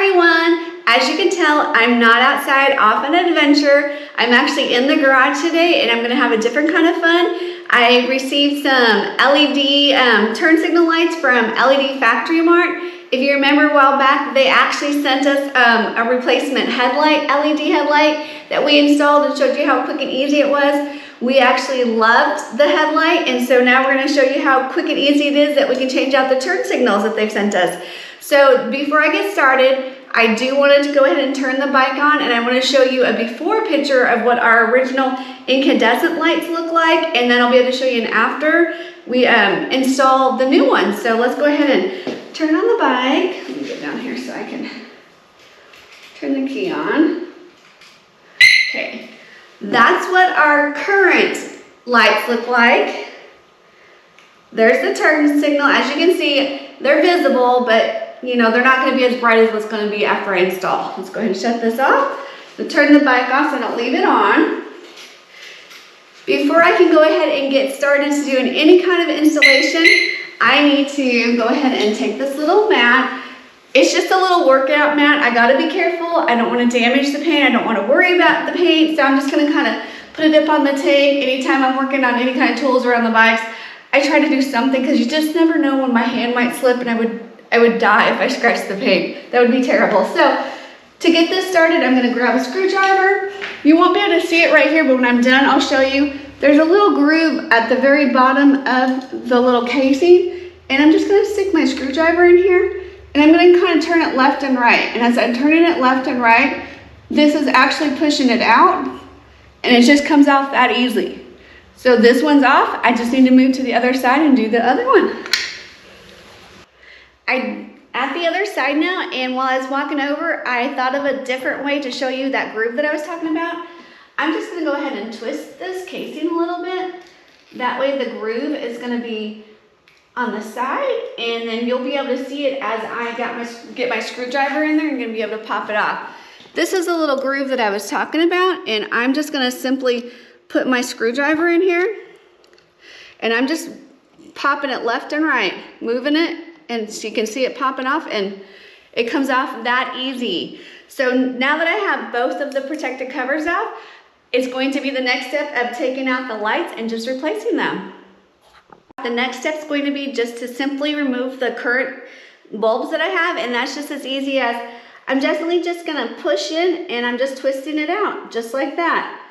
everyone. As you can tell, I'm not outside off an adventure. I'm actually in the garage today and I'm gonna have a different kind of fun. I received some LED turn signal lights from LED Factory Mart. If you remember a while back, they actually sent us a replacement headlight, LED headlight that we installed and showed you how quick and easy it was. We actually loved the headlight, and so now we're gonna show you how quick and easy it is that we can change out the turn signals that they've sent us. So before I get started, I do want to go ahead and turn the bike on, and I want to show you a before picture of what our original incandescent lights look like, and then I'll be able to show you an after we install the new ones. So let's go ahead and turn on the bike. Let me get down here so I can turn the key on. Okay, that's what our current lights look like. There's the turn signal. As you can see, they're visible, but you know, they're not going to be as bright as what's going to be after I install. Let's go ahead and shut this off. So turn the bike off so I don't leave it on. Before I can go ahead and get started to doing any kind of installation, I need to go ahead and take this little mat. It's just a little workout mat. I got to be careful. I don't want to damage the paint. I don't want to worry about the paint. So I'm just going to kind of put it up on the tank. Anytime I'm working on any kind of tools around the bikes, I try to do something because you just never know when my hand might slip and I would die if I scratched the paint. That would be terrible. So to get this started, I'm gonna grab a screwdriver. You won't be able to see it right here, but when I'm done, I'll show you. There's a little groove at the very bottom of the little casing, and I'm just gonna stick my screwdriver in here, and I'm gonna kind of turn it left and right. And as I'm turning it left and right, this is actually pushing it out, and it just comes off that easily. So this one's off. I just need to move to the other side and do the other one. I'm at the other side now, and while I was walking over, I thought of a different way to show you that groove that I was talking about. I'm just gonna go ahead and twist this casing a little bit. That way the groove is gonna be on the side, and then you'll be able to see it as I get my screwdriver in there and gonna be able to pop it off. This is a little groove that I was talking about, and I'm just gonna simply put my screwdriver in here, and I'm just popping it left and right, moving it, and so you can see it popping off, and it comes off that easy. So now that I have both of the protective covers off, it's going to be the next step of taking out the lights and just replacing them. The next step is going to be just to simply remove the current bulbs that I have, and that's just as easy as I'm definitely just gonna push in and I'm just twisting it out, just like that.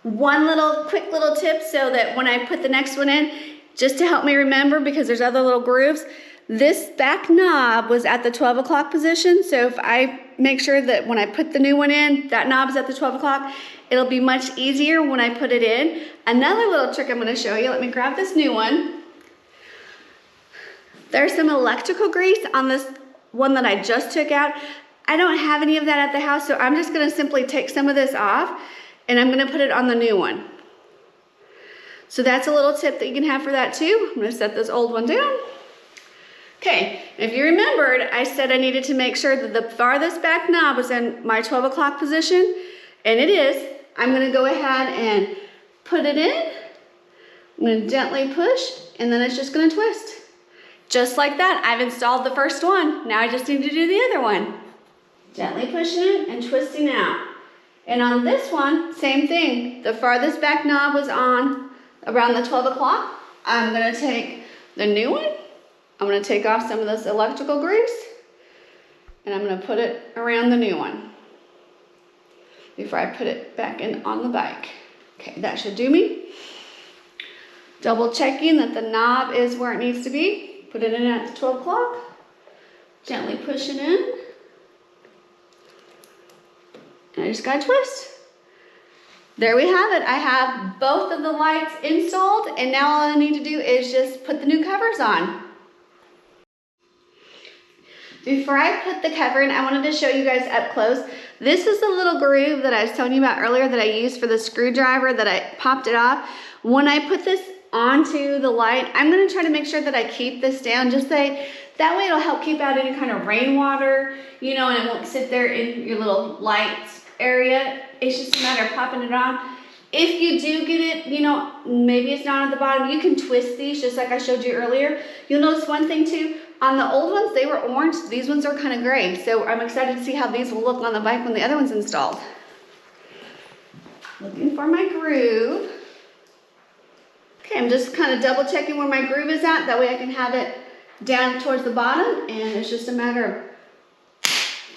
One quick little tip so that when I put the next one in, just to help me remember, because there's other little grooves, this back knob was at the 12 o'clock position, so if I make sure that when I put the new one in, that knob's at the 12 o'clock, it'll be much easier when I put it in. Another little trick I'm gonna show you, let me grab this new one. There's some electrical grease on this one that I just took out. I don't have any of that at the house, so I'm just gonna simply take some of this off and I'm gonna put it on the new one. So that's a little tip that you can have for that too. I'm gonna set this old one down. Okay, if you remembered, I said I needed to make sure that the farthest back knob was in my 12 o'clock position, and it is. I'm gonna go ahead and put it in. I'm gonna gently push, and then it's just gonna twist. Just like that, I've installed the first one. Now I just need to do the other one. Gently pushing it and twisting out. And on this one, same thing. The farthest back knob was on around the 12 o'clock. I'm gonna take the new one. I'm gonna take off some of this electrical grease, and I'm gonna put it around the new one before I put it back in on the bike. Okay, that should do me. Double checking that the knob is where it needs to be. Put it in at 12 o'clock. Gently push it in. And I just gotta twist. There we have it. I have both of the lights installed, and now all I need to do is just put the new covers on. Before I put the cover in, I wanted to show you guys up close. This is the little groove that I was telling you about earlier that I used for the screwdriver that I popped it off. When I put this onto the light, I'm gonna try to make sure that I keep this down, that way it'll help keep out any kind of rainwater, you know, and it won't sit there in your little lights area. It's just a matter of popping it on. If you do get it, you know, maybe it's not at the bottom, you can twist these just like I showed you earlier. You'll notice one thing too, On the old ones, they were orange. These ones are kind of gray. So I'm excited to see how these will look on the bike when the other one's installed. Looking for my groove. Okay, I'm just kind of double checking where my groove is at. That way I can have it down towards the bottom. And it's just a matter of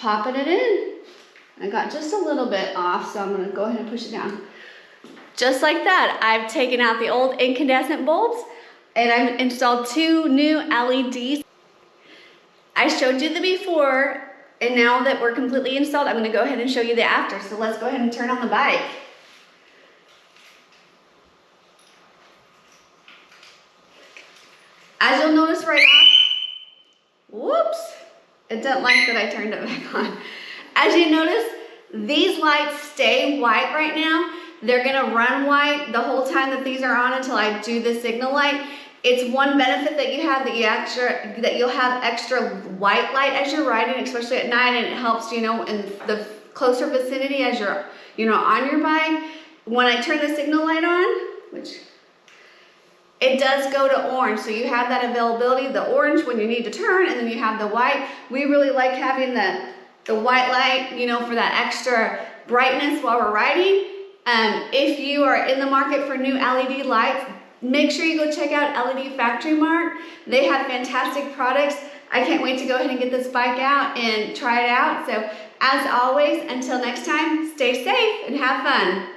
popping it in. I got just a little bit off, so I'm going to go ahead and push it down. Just like that, I've taken out the old incandescent bulbs and I've installed 2 new LEDs. I showed you the before, and now that we're completely installed, I'm going to go ahead and show you the after. So let's go ahead and turn on the bike. As you'll notice right off, whoops, it doesn't like that I turned it back on. As you notice, these lights stay white right now. They're gonna run white the whole time that these are on until I do the signal light. It's one benefit that you have that you'll have extra white light as you're riding, especially at night, and it helps, you know, in the closer vicinity as you're, you know, on your bike. When I turn the signal light on, which it does go to orange, so you have that availability, the orange when you need to turn, and then you have the white. We really like having the white light, you know, for that extra brightness while we're riding. If you are in the market for new LED lights, make sure you go check out LED Factory Mart. They have fantastic products. I can't wait to go ahead and get this bike out and try it out. So as always, until next time, stay safe and have fun.